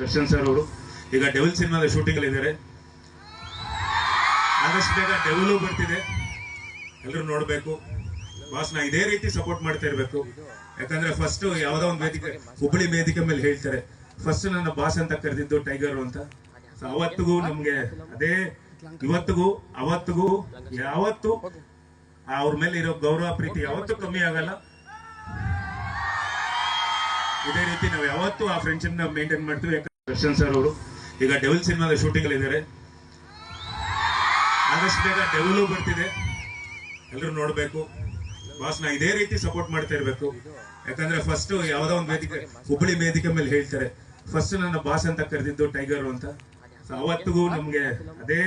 Darshan sir ಅವರು ಈಗ devil ಸಿನಿಮಾದ ಶೂಟಿಂಗ್ ಅಲ್ಲಿ ಇದ್ದಾರೆ. ಆದಷ್ಟು ಬೇಗ ಡೆವಿಲು ಬರ್ತಿದೆ, ಎಲ್ಲರೂ ನೋಡ್ಬೇಕು. ಬಾಸ್ ನಾ ಇದೇ ರೀತಿ ಸಪೋರ್ಟ್ ಮಾಡ್ತಾ ಇರ್ಬೇಕು. ಯಾಕಂದ್ರೆ ಫಸ್ಟ್ ಯಾವ್ದೋ ಒಂದು ವೇದಿಕೆ, ಹುಬ್ಬಳ್ಳಿ ವೇದಿಕೆ ಮೇಲೆ ಹೇಳ್ತಾರೆ, ಫಸ್ಟ್ ನನ್ನ ಬಾಸ್ ಅಂತ ಕರೆದಿದ್ದು ಟೈಗರ್ ಅಂತ. ಅವತ್ತಿಗೂ ನಮ್ಗೆ ಅದೇ, ಇವತ್ತಿಗೂ ಅವತ್ತಿಗೂ ಯಾವತ್ತು ಅವ್ರ ಮೇಲೆ ಇರೋ ಗೌರವ ಪ್ರೀತಿ ಯಾವತ್ತೂ ಕಮ್ಮಿ ಆಗಲ್ಲ. ಇದೇ ರೀತಿ ನಾವು ಯಾವತ್ತೂ ಆ ಫ್ರೆಂಡ್ಶಿಪ್ ನ ಮೇಂಟೈನ್ ಮಾಡ್ತೀವಿ. ದರ್ಶನ್ ಸರ್ ಅವರು ಈಗ ಡೆವಿಲ್ ಸಿನಿಮಾದ ಶೂಟಿಂಗ್ ಅಲ್ಲಿ ಇದ್ದಾರೆ. ಆದಷ್ಟು ಬೇಗ ಡೆವಿಲು ಬರ್ತಿದೆ, ಎಲ್ಲರೂ ನೋಡ್ಬೇಕು. ಬಾಸ್ ನಾ ಇದೇ ರೀತಿ ಸಪೋರ್ಟ್ ಮಾಡ್ತಾ ಇರ್ಬೇಕು. ಯಾಕಂದ್ರೆ ಫಸ್ಟ್ ಯಾವ್ದೋ ಒಂದು ವೇದಿಕೆ, ಹುಬ್ಬಳ್ಳಿ ವೇದಿಕೆ ಮೇಲೆ ಹೇಳ್ತಾರೆ, ಫಸ್ಟ್ ನನ್ನ ಬಾಸ್ ಅಂತ ಕರೆದಿದ್ದು ಟೈಗರ್ ಅಂತ. ಅವತ್ತಿಗೂ ನಮ್ಗೆ ಅದೇ,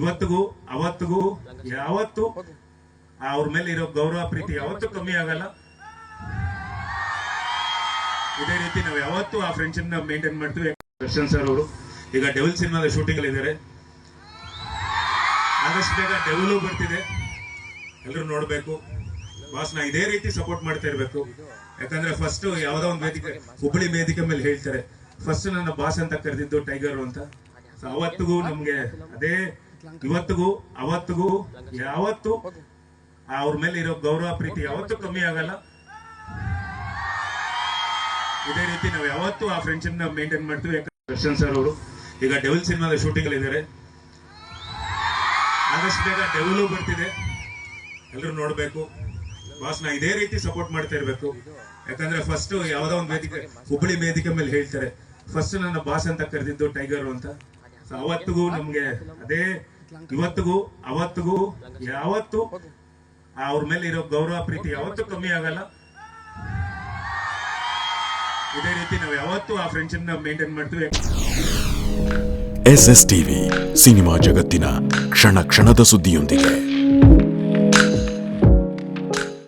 ಇವತ್ತಿಗೂ ಅವತ್ತಿಗೂ ಯಾವತ್ತು ಅವ್ರ ಮೇಲೆ ಇರೋ ಗೌರವ ಪ್ರೀತಿ ಯಾವತ್ತೂ ಕಮ್ಮಿ ಆಗಲ್ಲ. ಇದೇ ರೀತಿ ನಾವು ಯಾವತ್ತೂ ಆ ಫ್ರೆಂಡ್ಶಿಪ್ ನ ಮೇಂಟೈನ್ ಮಾಡ್ತೀವಿ. ದರ್ಶನ್ ಸರ್ ಅವರು ಈಗ ಡೆವಿಲ್ ಸಿನಿಮಾದ ಶೂಟಿಂಗ್ ಅಲ್ಲಿ ಇದ್ದಾರೆ. ಆದಷ್ಟು ಬೇಗ ಡೆವಿಲು ಬರ್ತಿದೆ, ಎಲ್ಲರೂ ನೋಡ್ಬೇಕು. ಬಾಸ್ ನಾ ಇದೇ ರೀತಿ ಸಪೋರ್ಟ್ ಮಾಡ್ತಾ ಇರ್ಬೇಕು. ಯಾಕಂದ್ರೆ ಫಸ್ಟ್ ಯಾವ್ದೋ ಒಂದು ವೇದಿಕೆ, ಹುಬ್ಬಳ್ಳಿ ವೇದಿಕೆ ಮೇಲೆ ಹೇಳ್ತಾರೆ, ಫಸ್ಟ್ ನನ್ನ ಬಾಸ್ ಅಂತ ಕರೆದಿದ್ದು ಟೈಗರ್ ಅಂತ. ಅವತ್ತಿಗೂ ನಮ್ಗೆ ಅದೇ, ಇವತ್ತಿಗೂ ಅವತ್ತಿಗೂ ಯಾವತ್ತು ಅವ್ರ ಮೇಲೆ ಇರೋ ಗೌರವ ಪ್ರೀತಿ ಯಾವತ್ತೂ ಕಮ್ಮಿ ಆಗಲ್ಲ. ಇದೇ ರೀತಿ ನಾವು ಯಾವತ್ತೂ ಆ ಫ್ರೆಂಡ್ಶಿಪ್ ನ ಮೇಂಟೈನ್ ಮಾಡ್ತೀವಿ. ದರ್ಶನ್ ಸರ್ ಅವರು ಈಗ ಡೆವಿಲ್ ಸಿನಿಮಾದ ಶೂಟಿಂಗ್ ಅಲ್ಲಿ ಇದ್ದಾರೆ. ಆದಷ್ಟು ಬೇಗ ಡೆವಿಲು ಬರ್ತಿದೆ, ಎಲ್ಲರೂ ನೋಡ್ಬೇಕು. ಬಾಸ್ ನಾ ಇದೇ ರೀತಿ ಸಪೋರ್ಟ್ ಮಾಡ್ತಾ ಇರ್ಬೇಕು. ಯಾಕಂದ್ರೆ ಫಸ್ಟ್ ಯಾವ್ದೋ ಒಂದು ವೇದಿಕೆ, ಹುಬ್ಬಳ್ಳಿ ವೇದಿಕೆ ಮೇಲೆ ಹೇಳ್ತಾರೆ, ಫಸ್ಟ್ ನನ್ನ ಬಾಸ್ ಅಂತ ಕರೆದಿದ್ದು ಟೈಗರ್ ಅಂತ. ಅವತ್ತಿಗೂ ನಮ್ಗೆ ಅದೇ, ಇವತ್ತಿಗೂ ಅವತ್ತಿಗೂ ಯಾವತ್ತು ಅವ್ರ ಮೇಲೆ ಇರೋ ಗೌರವ ಪ್ರೀತಿ ಯಾವತ್ತೂ ಕಮ್ಮಿ ಆಗಲ್ಲ. ಇದೇ ರೀತಿ ನಾವು ಯಾವತ್ತೂ ಆ ಫ್ರೆಂಡ್ಶಿಪ್ ನ ಮೇಂಟೈನ್ ಮಾಡ್ತೀವಿ. SS ಟಿವಿ ಸಿನಿಮಾ ಜಗತ್ತಿನ ಕ್ಷಣ ಕ್ಷಣದ ಸುದ್ದಿಯೊಂದಿಗೆ.